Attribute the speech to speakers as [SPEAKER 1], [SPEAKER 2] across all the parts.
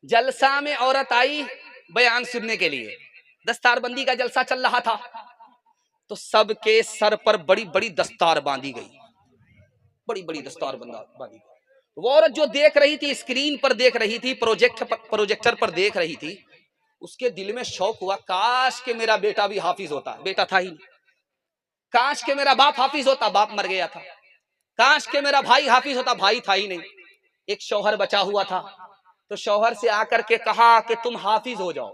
[SPEAKER 1] جلسہ میں عورت آئی بیان سننے کے لیے، دستار بندی کا جلسہ چل رہا تھا، تو سب کے سر پر بڑی بڑی دستار باندھی گئی، بڑی بڑی دستار باندھی گئی۔ وہ عورت جو دیکھ رہی تھی، اسکرین پر دیکھ رہی تھی، پروجیکٹر پر دیکھ رہی تھی، اس کے دل میں شوق ہوا، کاش کہ میرا بیٹا بھی حافظ ہوتا، بیٹا تھا ہی نہیں۔ کاش کہ میرا باپ حافظ ہوتا، باپ مر گیا تھا۔ کاش کہ میرا بھائی حافظ ہوتا، بھائی تھا ہی نہیں۔ ایک شوہر بچا ہوا تھا، تو شوہر سے آ کر کے کہا کہ تم حافظ ہو جاؤ۔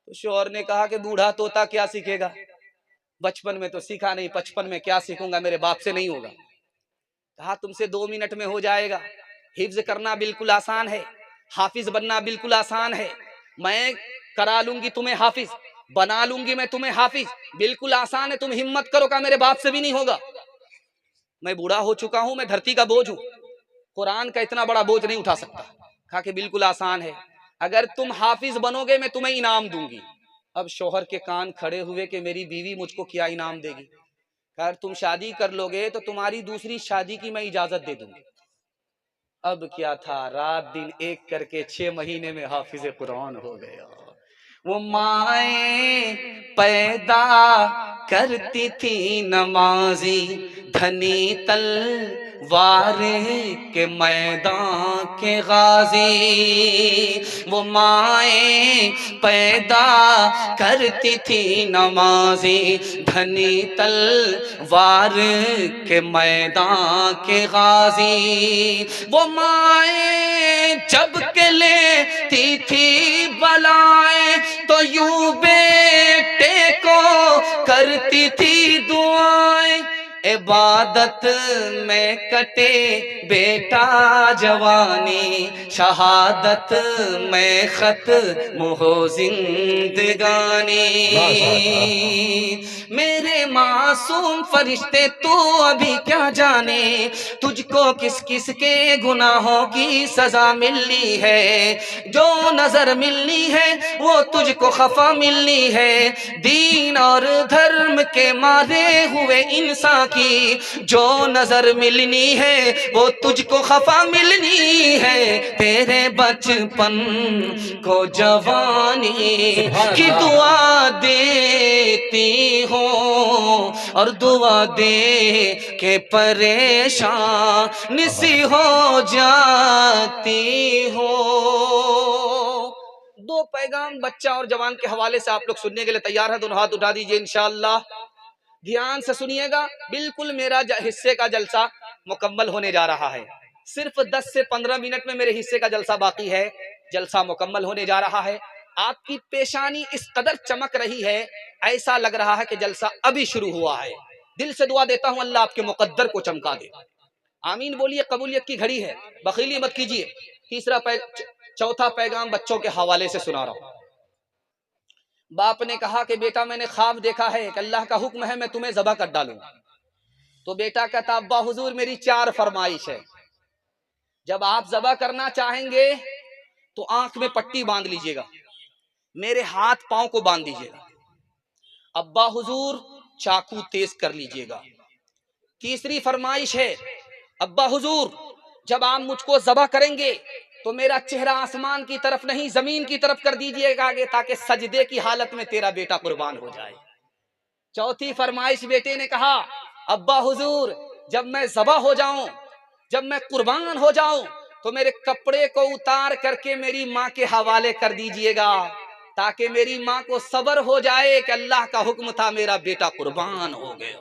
[SPEAKER 1] تو شوہر نے کہا کہ بوڑھا طوطا کیا سیکھے گا، بچپن میں تو سیکھا نہیں، 55 میں کیا سیکھوں گا، میرے باپ سے نہیں ہوگا۔ کہا تم سے 2 منٹ میں ہو جائے گا، حفظ کرنا بالکل آسان ہے، حافظ بننا بالکل آسان ہے، میں کرا لوں گی تمہیں حافظ، بنا لوں گی میں تمہیں حافظ، بالکل آسان ہے، تم ہمت کرو، کہ میرے باپ سے بھی نہیں ہوگا، میں بوڑھا ہو چکا ہوں، میں دھرتی کا بوجھ ہوں، قرآن کا اتنا بڑا بوجھ نہیں اٹھا سکتا۔ کہا کہ بالکل آسان ہے، اگر تم حافظ بنو گے میں تمہیں انعام دوں گی۔ اب شوہر کے کان کھڑے ہوئے کہ میری بیوی مجھ کو کیا انعام دے گی؟ اگر تم شادی کر لو گے تو تمہاری دوسری شادی کی میں اجازت دے دوں گی۔ اب کیا تھا، رات دن ایک کر کے 6 مہینے میں حافظ قرآن ہو گیا۔ وہ مائیں پیدا کرتی تھی نمازی، دھنی تلوار کے میدان کے غازی۔ وہ مائیں پیدا کرتی تھی نمازی، دھنی تلوار کے میدان کے غازی۔ وہ مائیں جب کہ لیتی تھی بلائیں، تو یوں بیٹے کو کرتی تھی دعائیں۔ عبادت میں کٹے بیٹا جوانی، شہادت میں ختم ہو زندگانی۔ میرے معصوم فرشتے تو ابھی کیا جانے، تجھ کو کس کس کے گناہوں کی سزا ملنی ہے، جو نظر ملنی ہے وہ تجھ کو خفا ملنی ہے، دین اور دھرم کے مارے ہوئے انسان کی جو نظر ملنی ہے وہ تجھ کو خفا ملنی ہے۔ تیرے بچپن کو جوانی کی دعا دیتی ہوں، اور دعا دے کے پریشان سی ہو جاتی ہو۔ 2 پیغام بچہ اور جوان کے حوالے سے آپ لوگ سننے کے لیے تیار ہیں؟ دونوں ہاتھ اٹھا دیجئے انشاءاللہ، دھیان سے سنیے گا، بالکل میرا حصے کا جلسہ مکمل ہونے جا رہا ہے، صرف 10 سے 15 منٹ میں میرے حصے کا جلسہ باقی ہے، جلسہ مکمل ہونے جا رہا ہے۔ آپ کی پیشانی اس قدر چمک رہی ہے، ایسا لگ رہا ہے کہ جلسہ ابھی شروع ہوا ہے۔ دل سے دعا دیتا ہوں اللہ آپ کے مقدر کو چمکا دے، آمین بولیے، قبولیت کی گھڑی ہے، بخیلی مت کیجیے۔ چوتھا پیغام بچوں کے حوالے سے سنا رہا ہوں۔ باپ نے کہا کہ بیٹا میں نے خواب دیکھا ہے کہ اللہ کا حکم ہے میں تمہیں ذبح کر ڈالوں، تو بیٹا کہتا ابا حضور میری 4 فرمائش ہے، جب آپ ذبح کرنا چاہیں گے تو آنکھ میں پٹی باندھ لیجئے گا، میرے ہاتھ پاؤں کو باندھ دیجئے گا، ابا حضور چاقو تیز کر لیجئے گا۔ تیسری فرمائش ہے ابا حضور جب آپ مجھ کو ذبح کریں گے تو میرا چہرہ آسمان کی طرف نہیں زمین کی طرف کر دیجئے گا تاکہ سجدے کی حالت میں تیرا بیٹا قربان ہو جائے۔ چوتھی فرمائش بیٹے نے کہا ابا حضور جب میں ذبح ہو جاؤں، جب میں قربان ہو جاؤں تو میرے کپڑے کو اتار کر کے میری ماں کے حوالے کر دیجئے گا تاکہ میری ماں کو صبر ہو جائے کہ اللہ کا حکم تھا میرا بیٹا قربان ہو گیا۔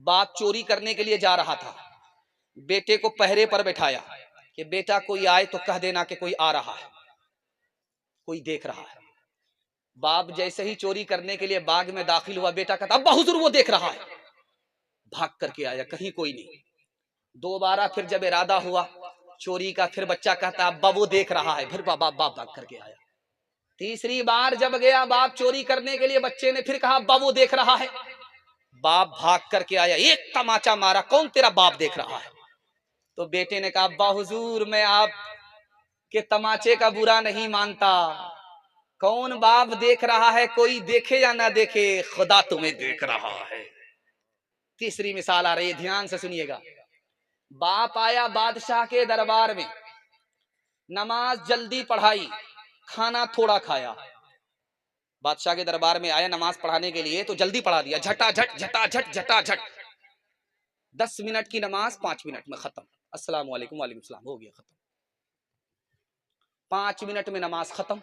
[SPEAKER 1] باپ چوری کرنے کے لیے جا رہا تھا، بیٹے کو پہرے پر بٹھایا کہ بیٹا کوئی آئے تو کہہ دینا کہ کوئی آ رہا ہے، کوئی دیکھ رہا ہے۔ باپ جیسے ہی چوری کرنے کے لیے باغ میں داخل ہوا، بیٹا کہتا ابا حضور وہ دیکھ رہا ہے، بھاگ کر کے آیا، کہیں کوئی نہیں۔ دوبارہ پھر جب ارادہ ہوا چوری کا، پھر بچہ کہتا ابا وہ دیکھ رہا ہے، پھر باپ بھاگ کر کے آیا۔ تیسری بار جب گیا باپ چوری کرنے کے لیے، بچے نے پھر کہا ابا وہ دیکھ رہا ہے، باپ بھاگ کر کے آیا، ایک تماچا مارا، کون تیرا باپ دیکھ رہا ہے؟ تو بیٹے نے کہا ابا حضور میں آپ کے تماچے کا برا نہیں مانتا، کون باپ دیکھ رہا ہے، کوئی دیکھے یا نہ دیکھے خدا تمہیں دیکھ رہا ہے۔ تیسری مثال آ رہی ہے، دھیان سے سنیے گا۔ باپ آیا بادشاہ کے دربار میں، نماز جلدی پڑھائی، کھانا تھوڑا کھایا. بادشاہ کے دربار میں آیا نماز پڑھانے کے لیے تو جلدی پڑھا دیا، جھٹا جھٹ جھٹا جھٹ جھٹا جھٹ. 10 منٹ کی نماز 5 منٹ میں ختم. السلام علیکم، وعلیکم السلام، ہو گیا ختم. 5 منٹ میں نماز ختم.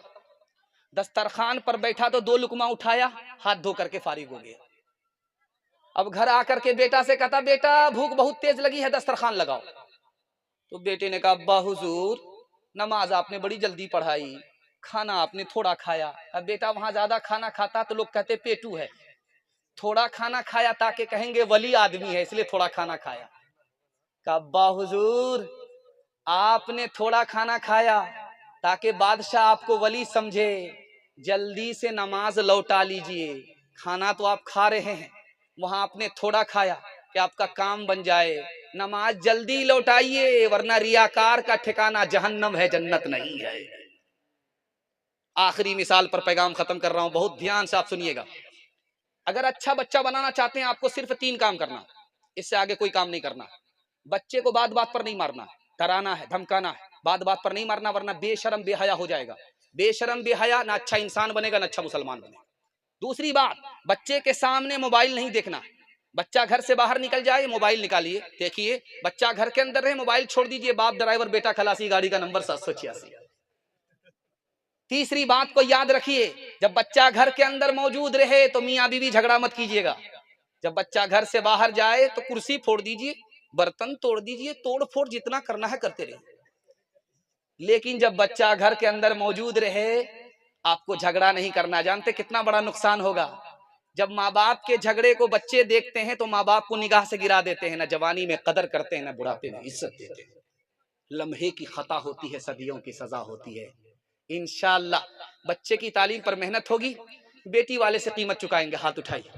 [SPEAKER 1] دسترخوان پر بیٹھا تو 2 لقمہ اٹھایا، ہاتھ دھو کر کے فارغ ہو گیا. اب گھر آ کر کے بیٹا سے کہتا بیٹا بھوک بہت تیز لگی ہے، دسترخوان لگاؤ. تو بیٹے نے کہا ابا حضور نماز آپ نے بڑی جلدی پڑھائی، کھانا آپ نے تھوڑا کھایا. اب بیٹا وہاں زیادہ کھانا کھاتا تو لوگ کہتے پیٹو ہے، تھوڑا کھانا کھایا تاکہ کہیں گے ولی آدمی ہے اس لیے تھوڑا کھانا کھایا. کہا ابا حضور آپ نے تھوڑا کھانا کھایا تاکہ بادشاہ آپ کو ولی سمجھے، جلدی سے نماز لوٹا لیجئے. کھانا تو آپ کھا رہے ہیں، وہاں آپ نے تھوڑا کھایا کہ آپ کا کام بن جائے. نماز جلدی لوٹائیے ورنہ ریاکار کا ٹھکانہ جہنم ہے، جنت نہیں ہے. آخری مثال پر پیغام ختم کر رہا ہوں، بہت دھیان سے آپ سنیے گا. اگر اچھا بچہ بنانا چاہتے ہیں آپ کو صرف 3 کام کرنا، اس سے آگے کوئی کام نہیں کرنا. بچے کو بات بات پر نہیں مارنا، ڈرانا ہے، دھمکانا ہے، بات بات پر نہیں مارنا ورنہ بے شرم بے حیا ہو جائے گا. بے شرم بے حیا نہ اچھا انسان بنے گا نہ اچھا مسلمان بنے گا. دوسری بات، بچے کے سامنے موبائل نہیں دیکھنا. بچہ گھر سے باہر نکل جائے موبائل نکالیے دیکھیے، بچہ گھر کے اندر رہے موبائل چھوڑ دیجئے. باپ ڈرائیور، بیٹا خلاسی، گاڑی کا نمبر 786. تیسری بات کو یاد رکھیے، جب بچہ گھر کے اندر موجود رہے تو میاں بیوی جھگڑا مت کیجیے گا. جب بچہ گھر سے باہر جائے تو کرسی پھوڑ دیجیے، برتن توڑ دیجیے، توڑ پھوڑ جتنا کرنا ہے کرتے رہیے. لیکن جب بچہ گھر کے اندر موجود رہے آپ کو جھگڑا نہیں کرنا. جانتے کتنا بڑا نقصان ہوگا؟ جب ماں باپ کے جھگڑے کو بچے دیکھتے ہیں تو ماں باپ کو نگاہ سے گرا دیتے ہیں، نہ جوانی میں قدر کرتے ہیں نہ بڑھاپے میں عزت دیتے ہیں. لمحے کی خطا ہوتی ہے، صدیوں کی سزا ہوتی ہے. انشاءاللہ بچے کی تعلیم پر محنت ہوگی، بیٹی والے سے قیمت چکائیں گے. ہاتھ اٹھائیے.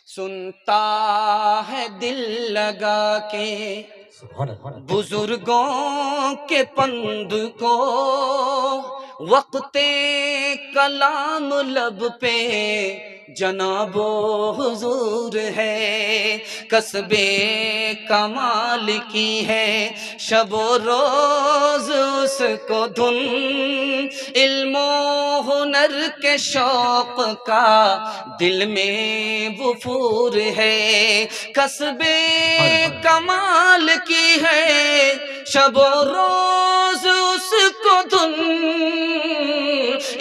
[SPEAKER 1] سنتا ہے دل لگا کے بزرگوں کے پند کو، وقت کلام لب پہ جناب و حضور ہے. کسب کمال کی ہے شب و روز اس کو دھن، علم و ہنر کے شوق کا دل میں وفور ہے. کسب کمال کی ہے شب و روز اس کو دھن،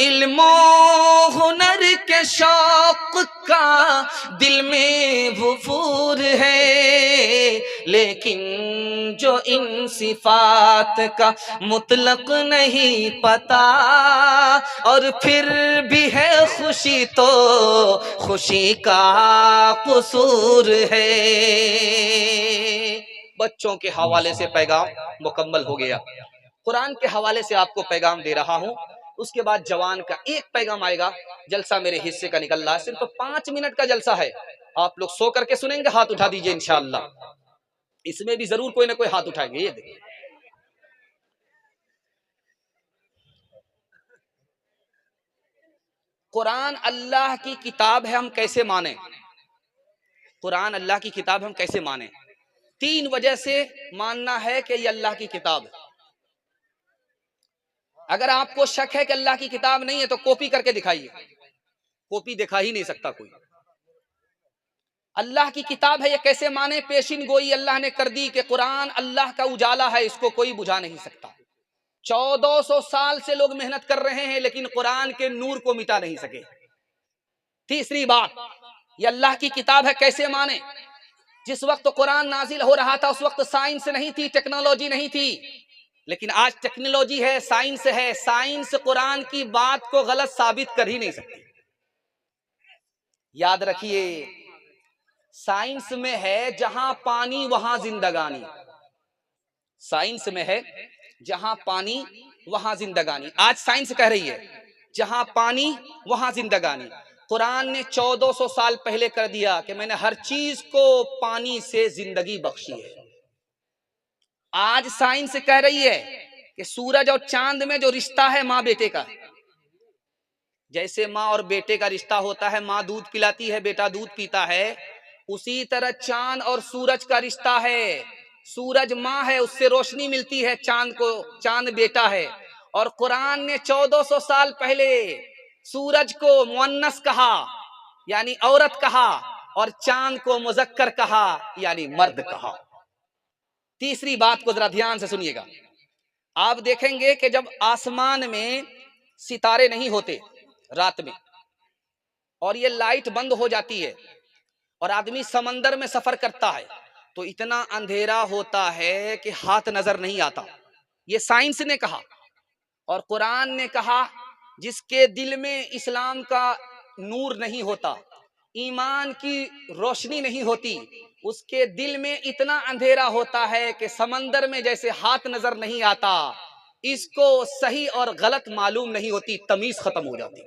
[SPEAKER 1] علم و ہنر کے شوق کا دل میں وفور ہے. لیکن جو ان صفات کا مطلق نہیں پتا اور پھر بھی ہے خوشی تو خوشی کا قصور ہے. بچوں کے حوالے سے پیغام مکمل ہو گیا. قرآن کے حوالے سے آپ کو پیغام دے رہا ہوں. اس کے بعد جوان کا ایک پیغام آئے گا. جلسہ میرے حصے کا نکل رہا ہے، صرف 5 منٹ کا جلسہ ہے. آپ لوگ سو کر کے سنیں گے، ہاتھ اٹھا دیجئے انشاءاللہ. اس میں بھی ضرور کوئی نہ کوئی ہاتھ اٹھائیں گے. یہ دیکھیں قرآن اللہ کی کتاب ہے، ہم کیسے مانیں؟ قرآن اللہ کی کتاب ہم کیسے مانیں؟ 3 وجہ سے ماننا ہے کہ یہ اللہ کی کتاب ہے. اگر آپ کو شک ہے کہ اللہ کی کتاب نہیں ہے تو کاپی کر کے دکھائیے. کاپی دکھا ہی نہیں سکتا کوئی. اللہ کی کتاب ہے یہ کیسے مانے؟ پیشین گوئی اللہ نے کر دی کہ قرآن اللہ کا اجالا ہے، اس کو کوئی بجھا نہیں سکتا. 1400 سال سے لوگ محنت کر رہے ہیں لیکن قرآن کے نور کو مٹا نہیں سکے. تیسری بات، یہ اللہ کی کتاب ہے کیسے مانے؟ جس وقت قرآن نازل ہو رہا تھا اس وقت سائنس نہیں تھی، ٹیکنالوجی نہیں تھی. لیکن آج ٹیکنالوجی ہے، سائنس ہے. سائنس قرآن کی بات کو غلط ثابت کر ہی نہیں سکتی. یاد رکھیے، سائنس میں ہے جہاں پانی وہاں زندگانی. سائنس میں ہے جہاں پانی وہاں زندگانی. آج سائنس کہہ رہی ہے جہاں پانی وہاں زندگانی. قرآن نے 1400 سال پہلے کر دیا کہ میں نے ہر چیز کو پانی سے زندگی بخشی ہے. آج سائنس کہہ رہی ہے کہ سورج اور چاند میں جو رشتہ ہے ماں بیٹے کا، جیسے ماں اور بیٹے کا رشتہ ہوتا ہے، ماں دودھ پلاتی ہے بیٹا دودھ پیتا ہے، اسی طرح چاند اور سورج کا رشتہ ہے. سورج ماں ہے، اس سے روشنی ملتی ہے، چاند کو چاند بیٹا ہے۔ اور قرآن نے 1400 سال پہلے سورج کو مؤنث کہا یعنی عورت کہا، اور چاند کو مذکر کہا یعنی مرد کہا۔ تیسری بات کو ذرا دھیان سے سنیے گا، آپ دیکھیں گے کہ جب آسمان میں ستارے نہیں ہوتے رات میں، اور یہ لائٹ بند ہو جاتی ہے، اور آدمی سمندر میں سفر کرتا ہے، تو اتنا اندھیرا ہوتا ہے کہ ہاتھ نظر نہیں آتا۔ یہ سائنس نے کہا، اور قرآن نے کہا جس کے دل میں اسلام کا نور نہیں ہوتا، ایمان کی روشنی نہیں ہوتی، اس کے دل میں اتنا اندھیرا ہوتا ہے کہ سمندر میں جیسے ہاتھ نظر نہیں آتا، اس کو صحیح اور غلط معلوم نہیں ہوتی، تمیز ختم ہو جاتی۔